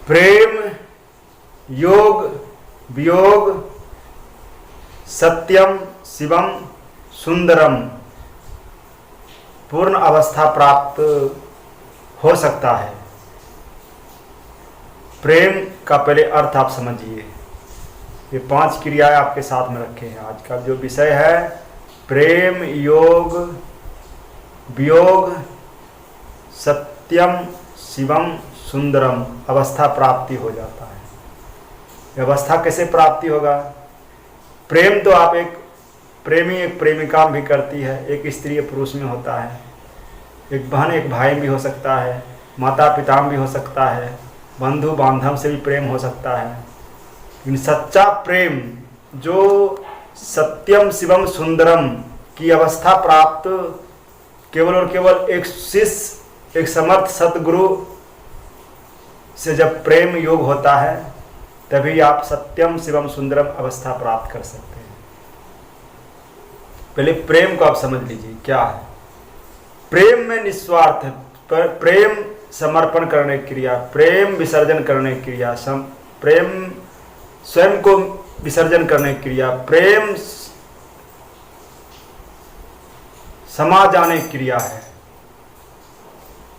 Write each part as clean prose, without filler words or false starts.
प्रेम योग वियोग सत्यम शिवम सुंदरम पूर्ण अवस्था प्राप्त हो सकता है। प्रेम का पहले अर्थ आप समझिए। ये 5 क्रियाएं आपके साथ में रखे हैं। आज का जो विषय है प्रेम योग वियोग सत्यम शिवम सुंदरम अवस्था प्राप्ति हो जाता है। ये अवस्था कैसे प्राप्ति होगा? प्रेम तो आप एक प्रेमी एक प्रेमिका भी करती है, एक स्त्री एक पुरुष में होता है, एक बहन एक भाई भी हो सकता है, माता पिता भी हो सकता है, बंधु बांधव से भी प्रेम हो सकता है। लेकिन सच्चा प्रेम जो सत्यम शिवम सुंदरम की अवस्था प्राप्त केवल और केवल एक शिष्य एक समर्थ सतगुरु से जब प्रेम योग होता है तभी आप सत्यम शिवम सुंदरम अवस्था प्राप्त कर सकते हैं। पहले प्रेम को आप समझ लीजिए क्या है। प्रेम में निस्वार्थ है, प्रेम समर्पण करने की क्रिया, प्रेम विसर्जन करने की क्रिया, प्रेम स्वयं को विसर्जन करने की क्रिया, प्रेम समा जाने की क्रिया है,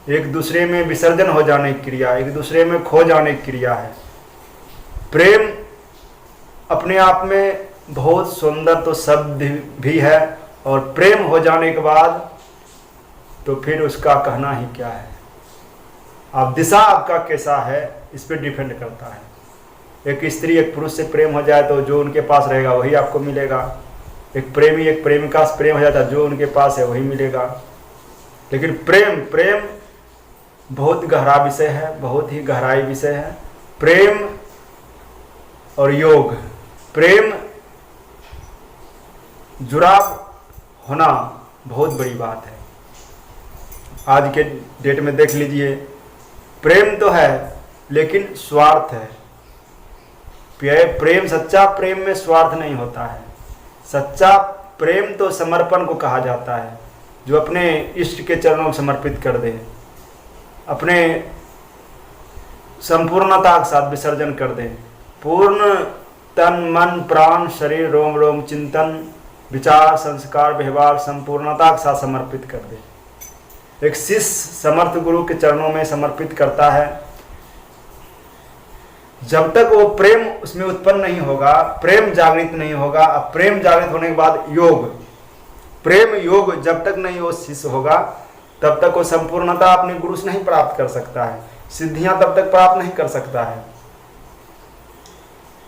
एक दूसरे में विसर्जन हो जाने की क्रिया, एक दूसरे में खो जाने की क्रिया है। प्रेम अपने आप में बहुत सुंदर तो शब्द भी है और प्रेम हो जाने के बाद तो फिर उसका कहना ही क्या है। अब दिशा आपका कैसा है इस पर डिपेंड करता है। एक स्त्री एक पुरुष से प्रेम हो जाए तो जो उनके पास रहेगा वही आपको मिलेगा। एक प्रेमी एक प्रेमिका से प्रेम हो जाता है, जो उनके पास है वही मिलेगा। लेकिन प्रेम बहुत गहरा विषय है, बहुत ही गहराई विषय है। प्रेम और योग, प्रेम जुड़ाव होना बहुत बड़ी बात है। आज के डेट में देख लीजिए, प्रेम तो है लेकिन स्वार्थ है। प्रेम सच्चा प्रेम में स्वार्थ नहीं होता है। सच्चा प्रेम तो समर्पण को कहा जाता है, जो अपने इष्ट के चरणों में समर्पित कर दे, अपने संपूर्णता के साथ विसर्जन कर दे, पूर्ण तन मन प्राण शरीर रोम रोम चिंतन विचार संस्कार व्यवहार संपूर्णता के साथ समर्पित कर दे। एक शिष्य समर्थ गुरु के चरणों में समर्पित करता है। जब तक वो प्रेम उसमें उत्पन्न नहीं होगा, प्रेम जागृत नहीं होगा। अब प्रेम जागृत होने के बाद योग, प्रेम योग जब तक नहीं वो शिष्य होगा तब तक वो संपूर्णता अपने गुरु से नहीं प्राप्त कर सकता है, सिद्धियां तब तक प्राप्त नहीं कर सकता है।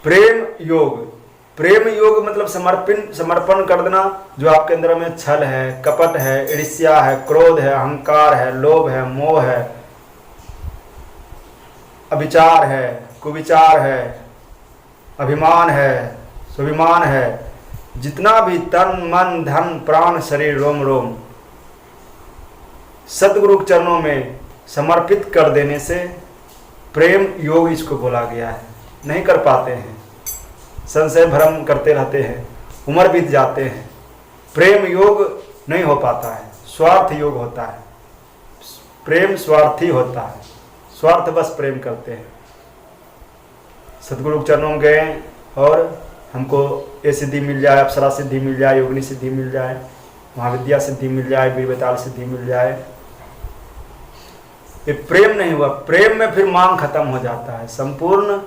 प्रेम योग मतलब समर्पण कर देना। जो आपके अंदर में छल है, कपट है, ईर्ष्या है, क्रोध है, अहंकार है, लोभ है, मोह है, अविचार है, कुविचार है, अभिमान है, स्वाभिमान है, जितना भी तन मन धन प्राण शरीर रोम रोम सतगुरु के चरणों में समर्पित कर देने से प्रेम योग इसको बोला गया है। नहीं कर पाते हैं, संशय भ्रम करते रहते हैं, उम्र बीत जाते हैं, प्रेम योग नहीं हो पाता है, स्वार्थ योग होता है। प्रेम स्वार्थी होता है, स्वार्थ बस प्रेम करते हैं। सतगुरु के चरणों में गए और हमको ये सिद्धि मिल जाए, अप्सरा सिद्धि मिल जाए, योगिनी सिद्धि मिल जाए, महाविद्या सिद्धि मिल जाए, वीरबैताल सिद्धि मिल जाए, ये प्रेम नहीं हुआ। प्रेम में फिर मांग खत्म हो जाता है संपूर्ण।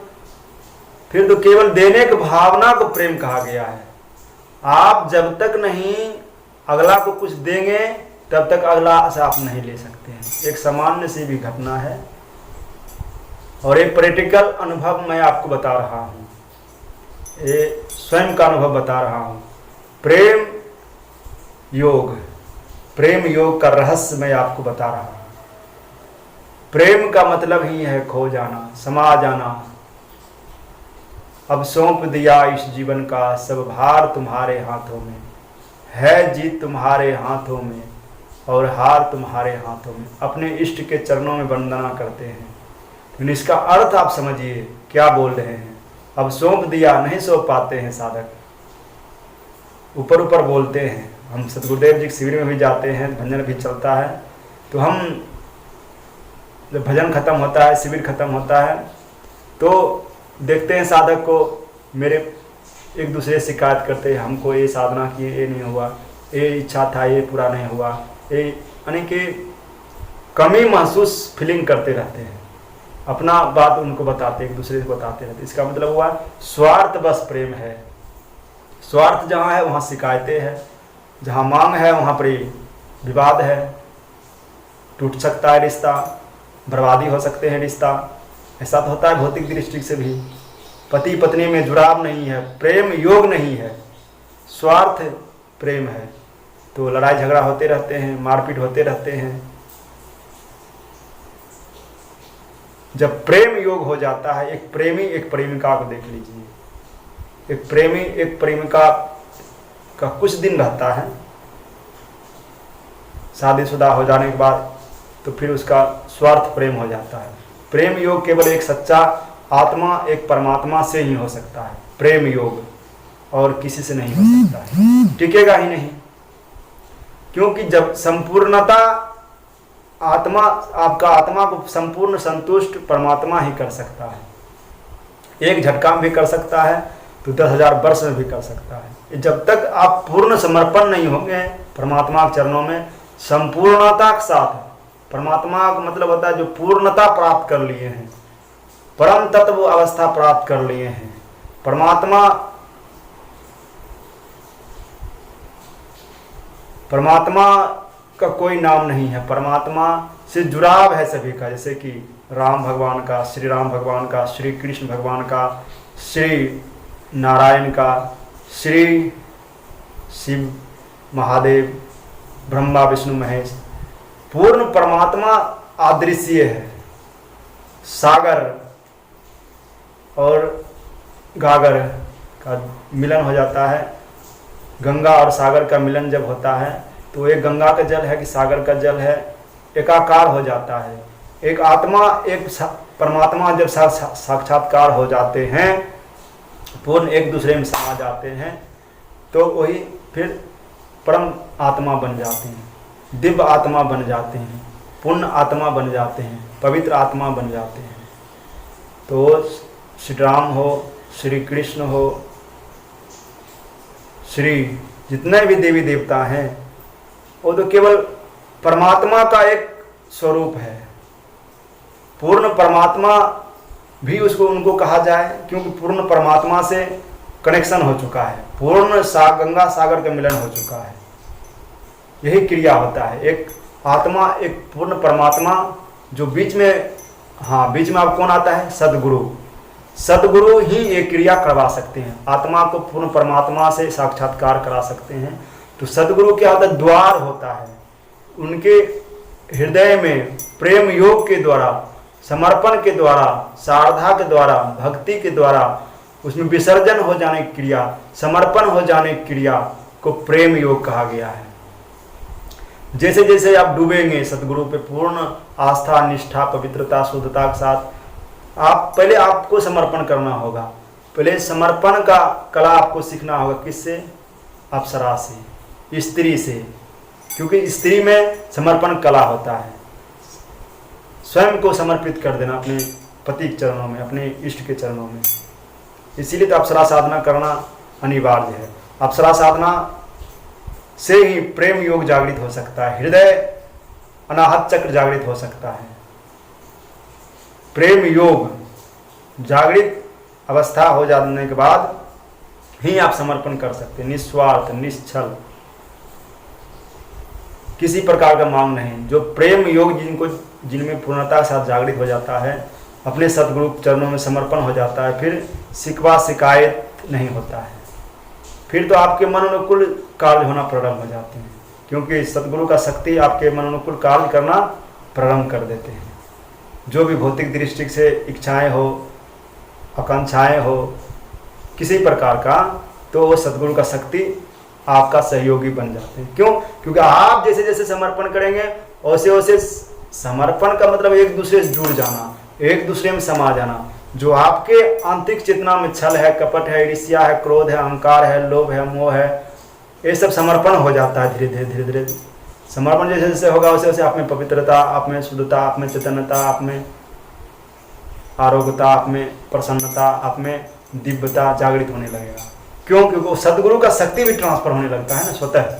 फिर तो केवल देने की भावना को प्रेम कहा गया है। आप जब तक नहीं अगला को कुछ देंगे तब तक अगला से आप नहीं ले सकते हैं। एक सामान्य सी भी घटना है और एक प्रैक्टिकल अनुभव मैं आपको बता रहा हूँ, ये स्वयं का अनुभव बता रहा हूँ। प्रेम योग का रहस्य मैं आपको बता रहा हूँ। प्रेम का मतलब ही है खो जाना, समा जाना। अब सौंप दिया इस जीवन का सब भार तुम्हारे हाथों में, है जीत तुम्हारे हाथों में और हार तुम्हारे हाथों में। अपने इष्ट के चरणों में वंदना करते हैं। लेकिन इसका अर्थ आप समझिए क्या बोल रहे हैं। अब सौंप दिया, नहीं सौंप पाते हैं साधक, ऊपर ऊपर बोलते हैं। हम सतगुरुदेव जी के शिविर में भी जाते हैं, भजन भी चलता है, तो हम जब भजन खत्म होता है, शिविर खत्म होता है, तो देखते हैं साधक को मेरे एक दूसरे से शिकायत करते हैं, हमको ये साधना किए ये नहीं हुआ, ये इच्छा था ये पूरा नहीं हुआ, ये यानी कि कमी महसूस फीलिंग करते रहते हैं, अपना बात उनको बताते एक दूसरे को बताते रहते। इसका मतलब हुआ स्वार्थ बस प्रेम है। स्वार्थ जहाँ है वहाँ शिकायतें हैं, जहाँ मांग है वहाँ पर विवाद है, टूट सकता है रिश्ता, बर्बादी हो सकते हैं रिश्ता। ऐसा तो होता है भौतिक दृष्टि से भी। पति पत्नी में जुड़ाव नहीं है, प्रेम योग नहीं है, स्वार्थ प्रेम है, तो लड़ाई झगड़ा होते रहते हैं, मारपीट होते रहते हैं। जब प्रेम योग हो जाता है, एक प्रेमी एक प्रेमिका को देख लीजिए, एक प्रेमी एक प्रेमिका का कुछ दिन रहता है, शादीशुदा हो जाने के बाद तो फिर उसका स्वार्थ प्रेम हो जाता है। प्रेम योग केवल एक सच्चा आत्मा एक परमात्मा से ही हो सकता है, प्रेम योग, और किसी से नहीं हो सकता है, टिकेगा ही नहीं। क्योंकि जब संपूर्णता आत्मा, आपका आत्मा को संपूर्ण संतुष्ट परमात्मा ही कर सकता है। एक झटका में भी कर सकता है तो 10,000 वर्ष में भी कर सकता है। जब तक आप पूर्ण समर्पण नहीं होंगे परमात्मा के चरणों में, संपूर्णता के साथ, परमात्मा का मतलब होता है जो पूर्णता प्राप्त कर लिए हैं, परम तत्व अवस्था प्राप्त कर लिए हैं। परमात्मा का कोई नाम नहीं है, परमात्मा से जुड़ाव है सभी का, जैसे कि राम भगवान का, श्री राम भगवान का, श्री कृष्ण भगवान का, श्री नारायण का, श्री शिव महादेव, ब्रह्मा विष्णु महेश। पूर्ण परमात्मा अदृश्य है। सागर और गागर का मिलन हो जाता है, गंगा और सागर का मिलन जब होता है तो एक गंगा का जल है कि सागर का जल है, एकाकार हो जाता है। एक आत्मा एक परमात्मा जब साक्षात्कार हो जाते हैं, पूर्ण एक दूसरे में समा जाते हैं, तो वही फिर परम आत्मा बन जाते हैं, दिव्य आत्मा बन जाते हैं, पूर्ण आत्मा बन जाते हैं, पवित्र आत्मा बन जाते हैं। तो श्री राम हो, श्री कृष्ण हो, श्री जितने भी देवी देवता हैं, वो तो केवल परमात्मा का एक स्वरूप है। पूर्ण परमात्मा भी उसको उनको कहा जाए, क्योंकि पूर्ण परमात्मा से कनेक्शन हो चुका है, पूर्ण गंगा सागर का मिलन हो चुका है। यही क्रिया होता है। एक आत्मा एक पूर्ण परमात्मा जो बीच में, हाँ बीच में आप कौन आता है? सदगुरु। सदगुरु ही ये क्रिया करवा सकते हैं, आत्मा को पूर्ण परमात्मा से साक्षात्कार करा सकते हैं। तो सदगुरु क्या होता है? द्वार होता है। उनके हृदय में प्रेम योग के द्वारा, समर्पण के द्वारा, सारधा के द्वारा, भक्ति के द्वारा उसमें विसर्जन हो जाने की क्रिया, समर्पण हो जाने की क्रिया को प्रेम योग कहा गया है। जैसे जैसे आप डूबेंगे सदगुरु पे पूर्ण आस्था, निष्ठा, पवित्रता, शुद्धता के साथ, आप पहले आपको समर्पण करना होगा। पहले समर्पण का कला आपको सीखना होगा। किससे? अप्सरा से, स्त्री से, क्योंकि स्त्री में समर्पण कला होता है। स्वयं को समर्पित कर देना अपने पति के चरणों में, अपने इष्ट के चरणों में। इसीलिए तो अप्सरा साधना करना अनिवार्य है। अप्सरा साधना से ही प्रेम योग जागृत हो सकता है, हृदय अनाहत चक्र जागृत हो सकता है। प्रेम योग जागृत अवस्था हो जाने के बाद ही आप समर्पण कर सकते हैं, निस्वार्थ, निश्चल, किसी प्रकार का मांग नहीं। जो प्रेम योग जिनमें पूर्णता के साथ जागृत हो जाता है, अपने सतगुरु चरणों में समर्पण हो जाता है, फिर शिकवा शिकायत नहीं होता है। फिर तो आपके मन अनुकूल कार्य होना प्रारंभ हो जाते हैं, क्योंकि सतगुरु का शक्ति आपके मन अनुकूल कार्य करना प्रारंभ कर देते हैं। जो भी भौतिक दृष्टि से इच्छाएं हो, आकांक्षाएं हो, किसी प्रकार का, तो वो सतगुरु का शक्ति आपका सहयोगी बन जाते हैं। क्यों? क्योंकि आप जैसे जैसे समर्पण करेंगे वैसे वैसे, समर्पण का मतलब एक दूसरे से जुड़ जाना, एक दूसरे में समा जाना। जो आपके आंतरिक चेतना में छल है, कपट है, ईर्ष्या है, क्रोध है, अहंकार है, लोभ है, मोह है, ये सब समर्पण हो जाता है धीरे धीरे धीरे धीरे। समर्पण जैसे जैसे होगा वैसे वैसे आप में पवित्रता, आप में शुद्धता, आप में चैतन्यता, आप में आरोग्यता, आप में प्रसन्नता, आप में दिव्यता जागृत होने लगेगा। क्यों? क्योंकि वो सदगुरु का शक्ति भी ट्रांसफर होने लगता है ना स्वतः।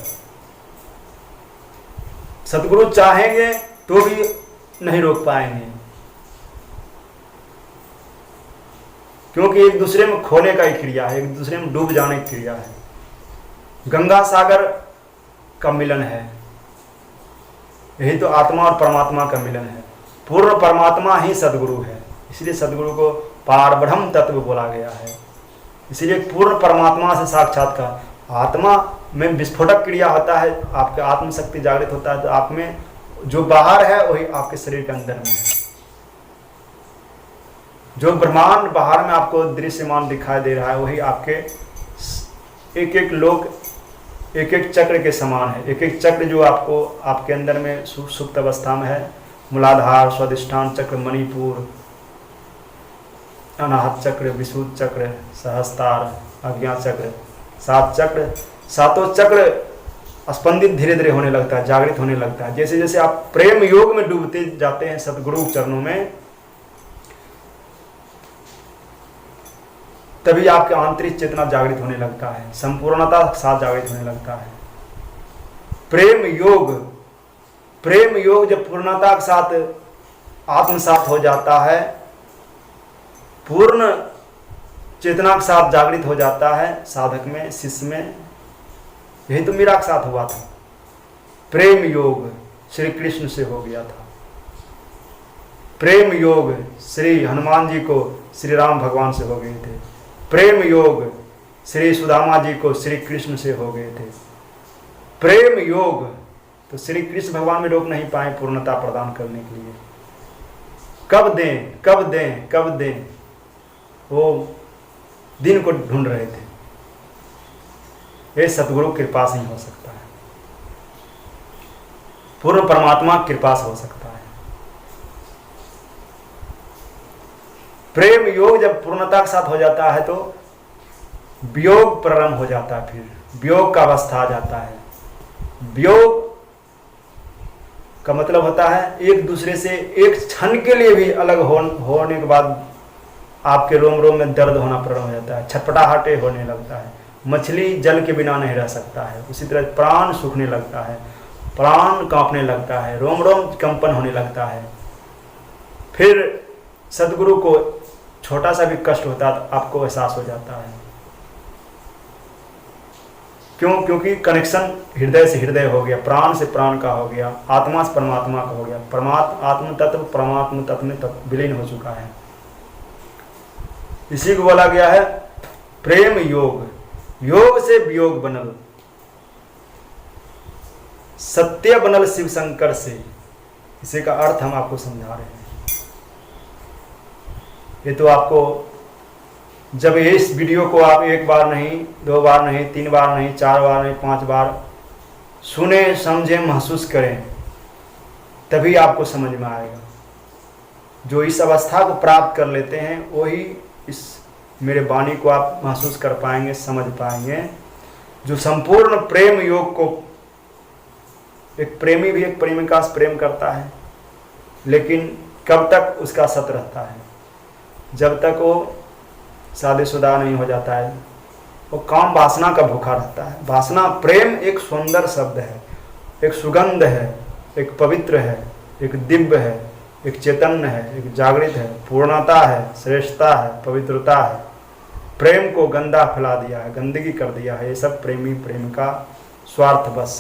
सदगुरु चाहेंगे तो भी नहीं रोक पाएंगे, क्योंकि एक दूसरे में खोने का ही क्रिया है, एक दूसरे में डूब जाने की क्रिया है। गंगा सागर का मिलन है, यही तो आत्मा और परमात्मा का मिलन है। पूर्ण परमात्मा ही सदगुरु है, इसलिए सदगुरु को पार ब्रह्म तत्व बोला गया है। इसलिए पूर्ण परमात्मा से साक्षात्कार। आत्मा में विस्फोटक क्रिया होता है, आपका आत्मशक्ति जागृत होता है, तो आप में जो बाहर है वही आपके शरीर के अंदर में है। जो ब्रह्मांड बाहर में आपको दृश्यमान दिखाई दे रहा है, वही आपके एक एक लोक, एक एक चक्र के समान है। एक एक चक्र जो आपको आपके अंदर में सुप्त अवस्था में है, मूलाधार, स्वादिष्ठान चक्र, मणिपुर, अनाहत चक्र, विशुद्ध चक्र, सहस्तार, अज्ञा चक्र, 7 चक्र, सातों चक्र स्पंदित धीरे धीरे होने लगता है, जागृत होने लगता है। जैसे जैसे आप प्रेम योग में डूबते जाते हैं सदगुरु चरणों में, तभी आपके आंतरिक चेतना जागृत होने लगता है, संपूर्णता के साथ जागृत होने लगता है। प्रेम योग जब पूर्णता के साथ आत्मसात हो जाता है, पूर्ण चेतना के साथ जागृत हो जाता है साधक में, शिष्य में, यही तो मेरा के साथ हुआ था। प्रेम योग श्री कृष्ण से हो गया था। प्रेम योग श्री हनुमान जी को श्री राम भगवान से हो गए थे। प्रेम योग श्री सुदामा जी को श्री कृष्ण से हो गए थे। प्रेम योग तो श्री कृष्ण भगवान में रोक नहीं पाए पूर्णता प्रदान करने के लिए। कब दें कब दें कब दें, वो दिन को ढूंढ रहे थे। ये सतगुरु कृपा से ही हो सकता है, पूर्ण परमात्मा कृपा से हो सकता है। प्रेम योग जब पूर्णता के साथ हो जाता है तो वियोग प्रारंभ हो जाता है, फिर वियोग का अवस्था आ जाता है। वियोग का मतलब होता है एक दूसरे से एक क्षण के लिए भी अलग होने के बाद आपके रोम रोम में दर्द होना प्रारंभ हो जाता है, छटपटाहटे होने लगता है। मछली जल के बिना नहीं रह सकता है, उसी तरह प्राण सूखने लगता है, प्राण कांपने लगता है, रोम रोम कंपन होने लगता है। फिर सदगुरु को छोटा सा भी कष्ट होता है तो आपको एहसास हो जाता है। क्यों? क्योंकि कनेक्शन हृदय से हृदय हो गया, प्राण से प्राण का हो गया, आत्मा से परमात्मा का हो गया। आत्म तत्व परमात्मा तत्व में विलीन हो चुका है। इसी को बोला गया है प्रेम योग। योग से वियोग बनल, सत्य बनल शिव शंकर से। इसी का अर्थ हम आपको समझा रहे हैं। ये तो आपको जब इस वीडियो को आप एक बार नहीं, 2 बार नहीं, 3 बार नहीं, 4 बार नहीं, 5 बार सुने, समझे, महसूस करें, तभी आपको समझ में आएगा। जो इस अवस्था को प्राप्त कर लेते हैं वही इस मेरे वाणी को आप महसूस कर पाएंगे, समझ पाएंगे। जो संपूर्ण प्रेम योग को, एक प्रेमी भी एक प्रेमिका से प्रेम करता है, लेकिन कब तक उसका सत रहता है? जब तक वो शादीशुदा नहीं हो जाता है। वो काम वासना का भूखा रहता है। वासना, प्रेम एक सुंदर शब्द है, एक सुगंध है, एक पवित्र है, एक दिव्य है, एक चैतन्य है, एक जागृत है, पूर्णता है, श्रेष्ठता है, पवित्रता है। प्रेम को गंदा फैला दिया है, गंदगी कर दिया है। ये सब प्रेमी प्रेमिका स्वार्थ बस।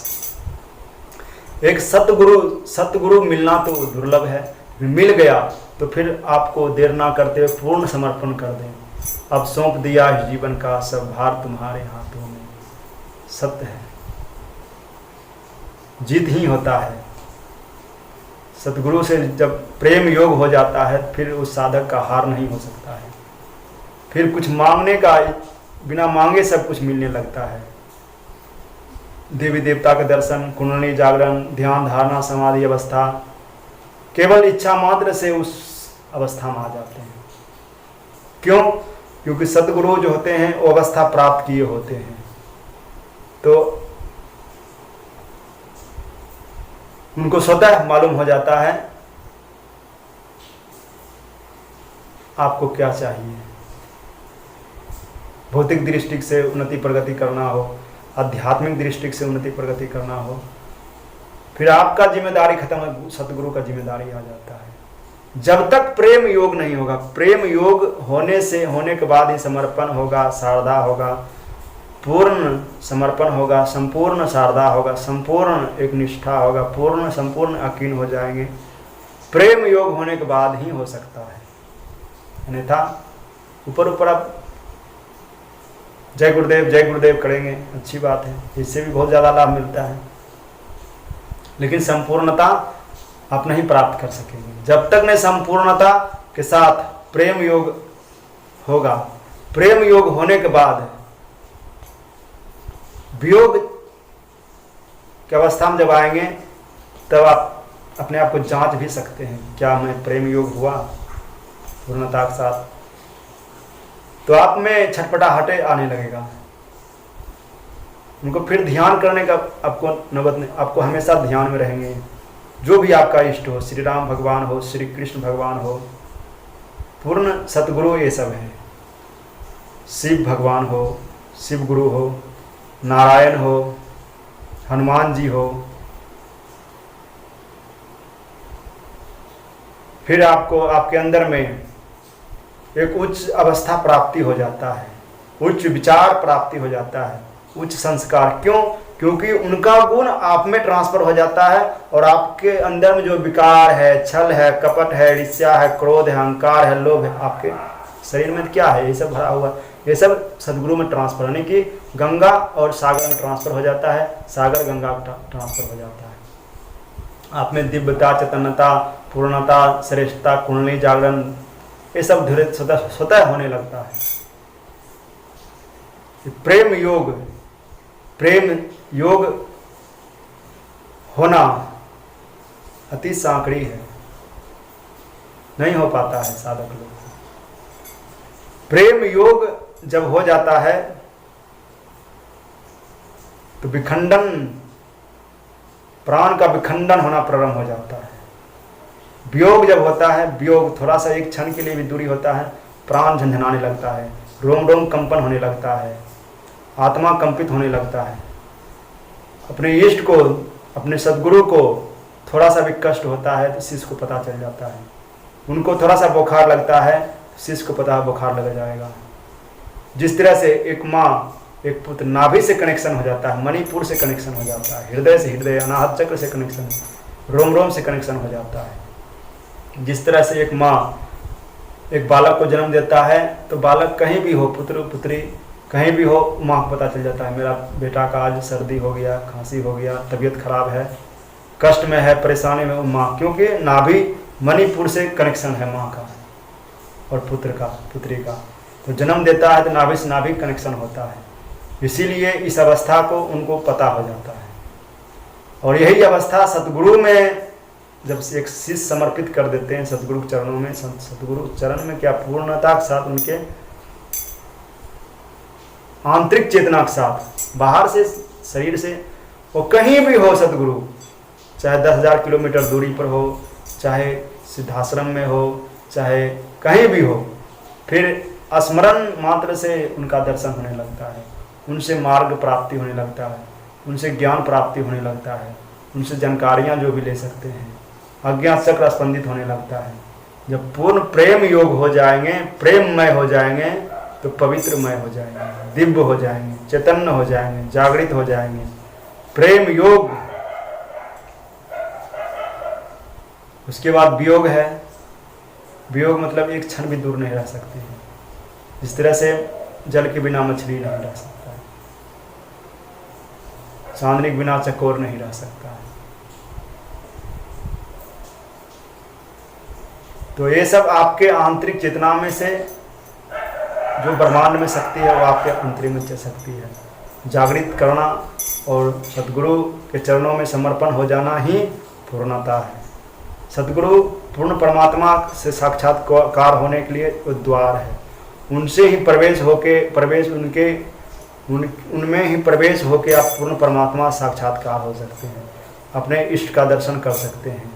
एक सतगुरु मिलना तो दुर्लभ है। मिल गया तो फिर आपको देर ना करते हुए पूर्ण समर्पण कर दें। अब सौंप दिया इस जीवन का सब भार तुम्हारे हाथों में। सत्य है, जीत ही होता है। सतगुरु से जब प्रेम योग हो जाता है फिर उस साधक का हार नहीं हो सकता है। फिर कुछ मांगने का, बिना मांगे सब कुछ मिलने लगता है। देवी देवता के दर्शन, कुंडली जागरण, ध्यान, धारणा, समाधि अवस्था, केवल इच्छा मात्र से उस अवस्था में आ जाते हैं। क्यों? क्योंकि सतगुरु जो होते हैं वो अवस्था प्राप्त किए होते हैं। तो उनको स्वतः मालूम हो जाता है आपको क्या चाहिए। भौतिक दृष्टि से उन्नति प्रगति करना हो, आध्यात्मिक दृष्टि से उन्नति प्रगति करना हो, फिर आपका जिम्मेदारी खत्म है, सतगुरु का जिम्मेदारी आ जाता है। जब तक प्रेम योग नहीं होगा, प्रेम योग होने के बाद ही समर्पण होगा, श्रद्धा होगा, पूर्ण समर्पण होगा, संपूर्ण श्रद्धा होगा, संपूर्ण एक निष्ठा होगा, पूर्ण संपूर्ण यकीन हो जाएंगे। प्रेम योग होने के बाद ही हो सकता है, अन्यथा ऊपर ऊपर आप जय गुरुदेव करेंगे, अच्छी बात है, इससे भी बहुत ज़्यादा लाभ मिलता है, लेकिन संपूर्णता आप नहीं प्राप्त कर सकेंगे जब तक नहीं संपूर्णता के साथ प्रेम योग होगा। प्रेम योग होने के बाद वियोग की अवस्था में जब आएंगे तब आप अपने आप को जांच भी सकते हैं, क्या मैं प्रेम योग हुआ पूर्णता के साथ, तो आप में छटपटाहटे आने लगेगा। उनको फिर ध्यान करने का आपको नौबत नहीं, आपको हमेशा ध्यान में रहेंगे। जो भी आपका इष्ट हो, श्री राम भगवान हो, श्री कृष्ण भगवान हो, पूर्ण सतगुरु ये सब है, शिव भगवान हो, शिव गुरु हो, नारायण हो, हनुमान जी हो, फिर आपको आपके अंदर में एक उच्च अवस्था प्राप्ति हो जाता है, उच्च विचार प्राप्ति हो जाता है, उच्च संस्कार। क्यों? क्योंकि उनका गुण आप में ट्रांसफर हो जाता है और आपके अंदर में जो विकार है, छल है, कपट है, ईर्ष्या है, क्रोध है, अहंकार है, लोभ है, आपके शरीर में क्या है, ये सब भरा हुआ, ये सब सदगुरु में ट्रांसफर होने की गंगा और सागर में ट्रांसफर हो जाता है, सागर गंगा ट्रांसफर हो जाता है। आप में दिव्यता, चैतन्यता, पूर्णता, श्रेष्ठता, कुंडली जागरण, ये सब धीरे स्वतः होने लगता है। प्रेम योग होना अति सांकड़ी है, नहीं हो पाता है साधक लोग। प्रेम योग जब हो जाता है तो विखंडन, प्राण का विखंडन होना प्रारंभ हो जाता है। वियोग जब होता है, वियोग थोड़ा सा एक क्षण के लिए भी दूरी होता है, प्राण झंझनाने लगता है, रोम रोम कंपन होने लगता है, आत्मा कंपित होने लगता है। अपने इष्ट को, अपने सद्गुरु को थोड़ा सा भी कष्ट होता है तो शिष्य को पता चल जाता है। उनको थोड़ा सा बुखार लगता है तो शिष्य को पता है बुखार लग जाएगा। जिस तरह से एक माँ एक पुत्र, नाभि से कनेक्शन हो जाता है, मणिपुर से कनेक्शन हो जाता है, हृदय से हृदय, अनाहत चक्र से कनेक्शन, रोम रोम से कनेक्शन हो जाता है। जिस तरह से एक माँ एक बालक को जन्म देता है तो बालक कहीं भी हो, पुत्र पुत्री कहीं भी हो, माँ को पता चल जाता है मेरा बेटा का आज सर्दी हो गया, खांसी हो गया, तबीयत खराब है, कष्ट में है, परेशानी में, वो माँ, क्योंकि नाभि मणिपुर से कनेक्शन है माँ का और पुत्र का, पुत्री का। तो जन्म देता है तो नाभि से नाभि कनेक्शन होता है, इसीलिए इस अवस्था को उनको पता हो जाता है। और यही अवस्था सतगुरु में जब एक शिष्य समर्पित कर देते हैं सतगुरु के चरणों में, सतगुरु चरण में क्या पूर्णता के साथ, उनके आंतरिक चेतना के साथ, बाहर से शरीर से वो कहीं भी हो सतगुरु, चाहे 10,000 किलोमीटर दूरी पर हो, चाहे सिद्धाश्रम में हो, चाहे कहीं भी हो, फिर स्मरण मात्र से उनका दर्शन होने लगता है, उनसे मार्ग प्राप्ति होने लगता है, उनसे ज्ञान प्राप्ति होने लगता है, उनसे जानकारियाँ जो भी ले सकते हैं, अज्ञात चक्र स्पंदित होने लगता है। जब पूर्ण प्रेम योग हो जाएंगे, प्रेममय हो जाएंगे, तो पवित्रमय हो जाएंगे, दिव्य हो जाएंगे, चैतन्य हो जाएंगे, जागृत हो जाएंगे। प्रेम योग, उसके बाद वियोग है। वियोग मतलब एक क्षण भी दूर नहीं रह सकते हैं। इस तरह से जल के बिना मछली नहीं रह सकता है, चांदनी के बिना चकोर नहीं रह सकता है। तो ये सब आपके आंतरिक चेतना में से जो ब्रह्मांड में शक्ति है वो आपके अंतरिम में शक्ति है। जागृत करना और सतगुरु के चरणों में समर्पण हो जाना ही पूर्णता है। सतगुरु पूर्ण परमात्मा से साक्षात्कार होने के लिए वो द्वार है। उनसे ही उनमें ही प्रवेश होके आप पूर्ण परमात्मा साक्षात्कार हो सकते हैं, अपने इष्ट का दर्शन कर सकते हैं,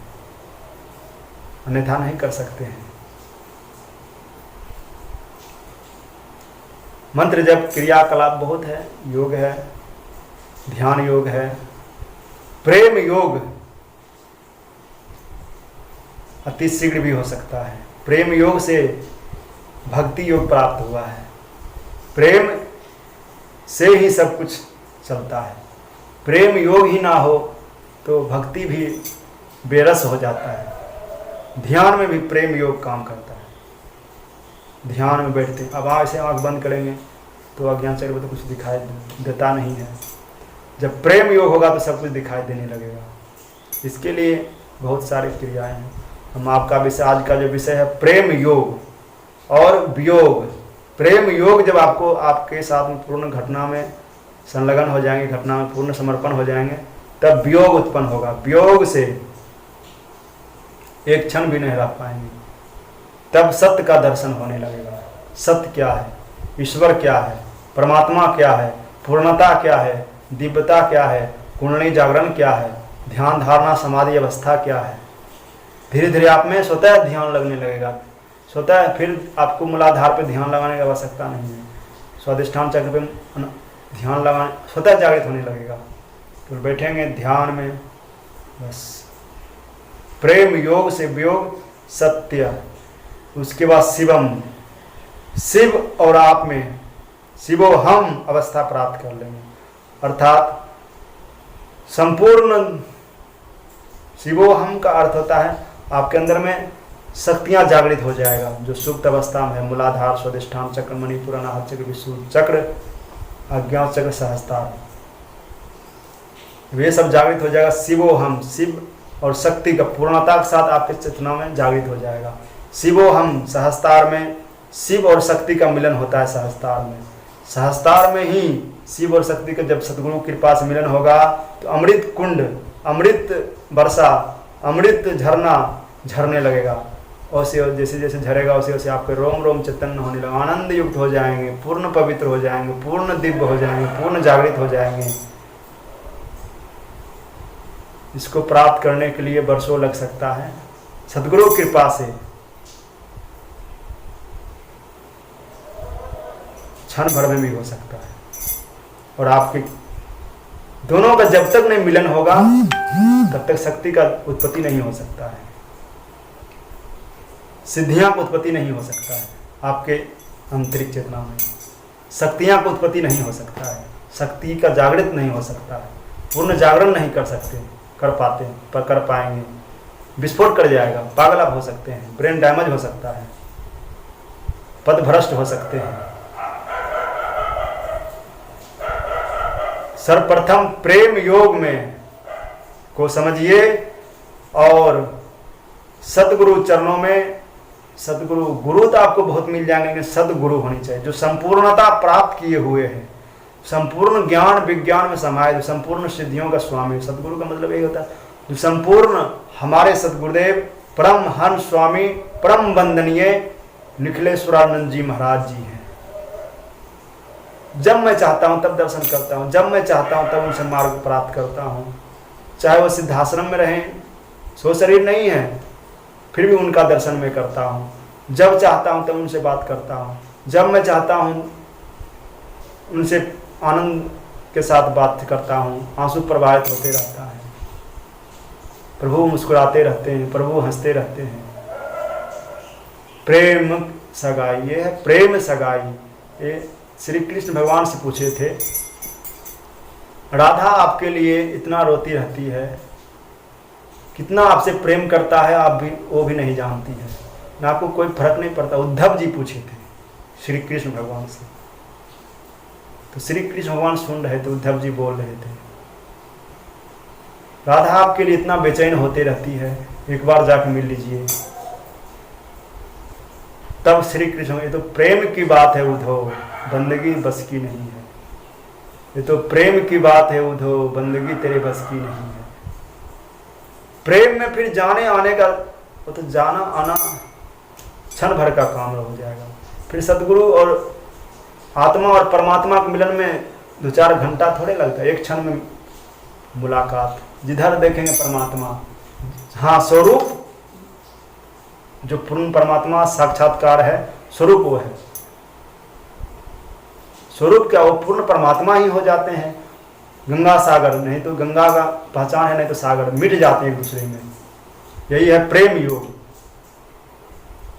अन्यथा नहीं कर सकते हैं। मंत्र जप क्रियाकलाप बहुत है, योग है, ध्यान योग है, प्रेम योग अति शीघ्र भी हो सकता है। प्रेम योग से भक्ति योग प्राप्त हुआ है। प्रेम से ही सब कुछ चलता है। प्रेम योग ही ना हो तो भक्ति भी बेरस हो जाता है। ध्यान में भी प्रेम योग काम करता है। ध्यान में बैठते हैं, अब ऐसे आँख बंद करेंगे तो अज्ञान चक्र में तो कुछ दिखाई देता नहीं है। जब प्रेम योग होगा तो सब कुछ दिखाई देने लगेगा। इसके लिए बहुत सारी क्रियाएं हैं। हम आपका विषय, आज का जो विषय है प्रेम योग और वियोग। प्रेम योग जब आपको आपके साथ में पूर्ण घटना में संलग्न हो जाएंगे, घटना में पूर्ण समर्पण हो जाएंगे, तब वियोग उत्पन्न होगा। वियोग से एक क्षण भी नहीं रह पाएंगे। तब सत्य का दर्शन होने लगेगा। सत्य क्या है, ईश्वर क्या है, परमात्मा क्या है, पूर्णता क्या है, दिव्यता क्या है, कुंडली जागरण क्या है, ध्यान धारणा समाधि अवस्था क्या है। धीरे धीरे आप में स्वतः ध्यान लगने लगेगा। स्वतः फिर आपको मूलाधार पे ध्यान लगाने की आवश्यकता नहीं है। स्वादिष्ठान चक्र पे ध्यान लगाने, स्वतः जागृत होने लगेगा। फिर बैठेंगे ध्यान में, बस प्रेम योग से वियोग सत्य, उसके बाद शिवम, शिव और आप में शिवो हम अवस्था प्राप्त कर लेंगे। अर्थात संपूर्ण शिवो हम का अर्थ होता है आपके अंदर में शक्तियां जागृत हो जाएगा। जो सुप्त अवस्था में है, मूलाधार, स्वादिष्ठान चक्र, मणिपुर, अनाहत चक्र, विशुद्ध चक्र, अज्ञात चक्र, सहस्त्रार, वे सब जागृत हो जाएगा। शिवो हम, शिव और शक्ति का पूर्णता के साथ आपके चेतना में जागृत हो जाएगा। शिवो हम, सहस्त्रार में शिव और शक्ति का मिलन होता है। सहस्त्रार में, सहस्त्रार में ही शिव और शक्ति का जब सद्गुरु कृपा से मिलन होगा तो अमृत कुंड, अमृत वर्षा, अमृत झरना झरने लगेगा। और जैसे जैसे झरेगा वैसे वैसे आपके रोम रोम चैतन्य होने लगा, आनंद युक्त हो जाएंगे, पूर्ण पवित्र हो जाएंगे, पूर्ण दिव्य हो जाएंगे, पूर्ण जागृत हो जाएंगे। इसको प्राप्त करने के लिए वर्षों लग सकता है। सद्गुरु कृपा से क्षण भर में भी हो सकता है। और आपके दोनों का जब तक नहीं मिलन होगा तब तक शक्ति का उत्पत्ति नहीं हो सकता है, सिद्धियां की उत्पत्ति नहीं हो सकता है। आपके आंतरिक चेतना में शक्तियां की उत्पत्ति नहीं हो सकता है, शक्ति का जागृत नहीं हो सकता है, पूर्ण जागरण नहीं कर सकते, कर पाते पर कर पाएंगे। विस्फोट कर जाएगा, पागल आप हो सकते हैं, ब्रेन डैमेज हो सकता है, पदभ्रष्ट हो सकते हैं। सर्वप्रथम प्रेम योग में को समझिए और सदगुरु चरणों में, सदगुरु, गुरु तो आपको बहुत मिल जाएंगे लेकिन सदगुरु होनी चाहिए जो संपूर्णता प्राप्त किए हुए हैं, संपूर्ण ज्ञान विज्ञान में समाये, जो संपूर्ण सिद्धियों का स्वामी। सदगुरु का मतलब यही होता है जो संपूर्ण, हमारे सदगुरुदेव परम हंस स्वामी परम वंदनीय निखिलेश्वरानंद जी महाराज जी हैं। जब मैं चाहता हूं तब दर्शन करता हूं, जब मैं चाहता हूं तब उनसे मार्ग प्राप्त करता हूं। चाहे वो सिद्धाश्रम में रहें, सो शरीर नहीं है, फिर भी उनका दर्शन मैं करता हूं। जब चाहता हूं तब उनसे बात करता हूं, जब मैं चाहता हूं उनसे आनंद के साथ बात करता हूं। आंसू प्रवाहित होते रहता है, प्रभु मुस्कुराते रहते हैं, प्रभु हंसते रहते हैं। प्रेम सगाई, ये है प्रेम सगाई। ये श्री कृष्ण भगवान से पूछे थे, राधा आपके लिए इतना रोती रहती है, कितना आपसे प्रेम करता है, आप भी वो भी नहीं जानती है, ना आपको कोई फर्क नहीं पड़ता। उद्धव जी पूछे थे श्री कृष्ण भगवान से, तो श्री कृष्ण भगवान सुन रहे थे, उद्धव जी बोल रहे थे, राधा आपके लिए इतना बेचैन होते रहती है, एक बार जाके मिल लीजिए। तब श्री कृष्ण, ये तो प्रेम की बात है उद्धव, बंदगी बस की नहीं है। ये तो प्रेम की बात है उद्धव, बंदगी तेरे बस की नहीं है। प्रेम में फिर जाने आने का, वो तो जाना आना क्षण भर का काम हो जाएगा। फिर सदगुरु और आत्मा और परमात्मा के मिलन में 2-4 घंटा थोड़े लगता है, एक क्षण में मुलाकात। जिधर देखेंगे परमात्मा, हाँ स्वरूप जो पूर्ण परमात्मा साक्षात्कार है, स्वरूप वो है। स्वरूप क्या, वो पूर्ण परमात्मा ही हो जाते हैं। गंगा सागर, नहीं तो गंगा का पहचान है, नहीं तो सागर, मिट जाते हैं एक दूसरे में। यही है प्रेम योग।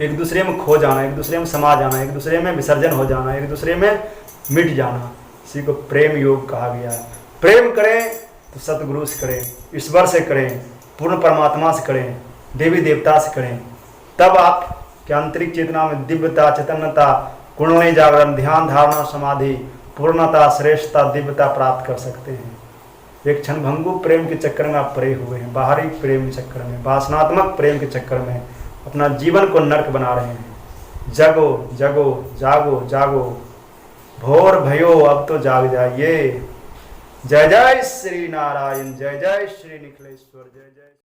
एक दूसरे में खो जाना, एक दूसरे में समा जाना, एक दूसरे में विसर्जन हो जाना, एक दूसरे में मिट जाना, इसी को प्रेम योग कहा गया है। प्रेम करें तो सतगुरु से करें, ईश्वर से करें, पूर्ण परमात्मा से करें, देवी देवता से करें, तब आप के आंतरिक चेतना में दिव्यता, चैतन्यता, कुंडली जागरण, ध्यान, धारणा, समाधि, पूर्णता, श्रेष्ठता, दिव्यता प्राप्त कर सकते हैं। एक क्षणभंगु प्रेम के चक्कर में आप पड़े हुए हैं, बाहरी प्रेम के चक्कर में, वासनात्मक प्रेम के चक्कर में अपना जीवन को नर्क बना रहे हैं। जगो जगो जागो जागो, भोर भयो अब तो जाग जाइए। जय जय श्री नारायण, जय जय श्री निखिलेश्वर, जय जय।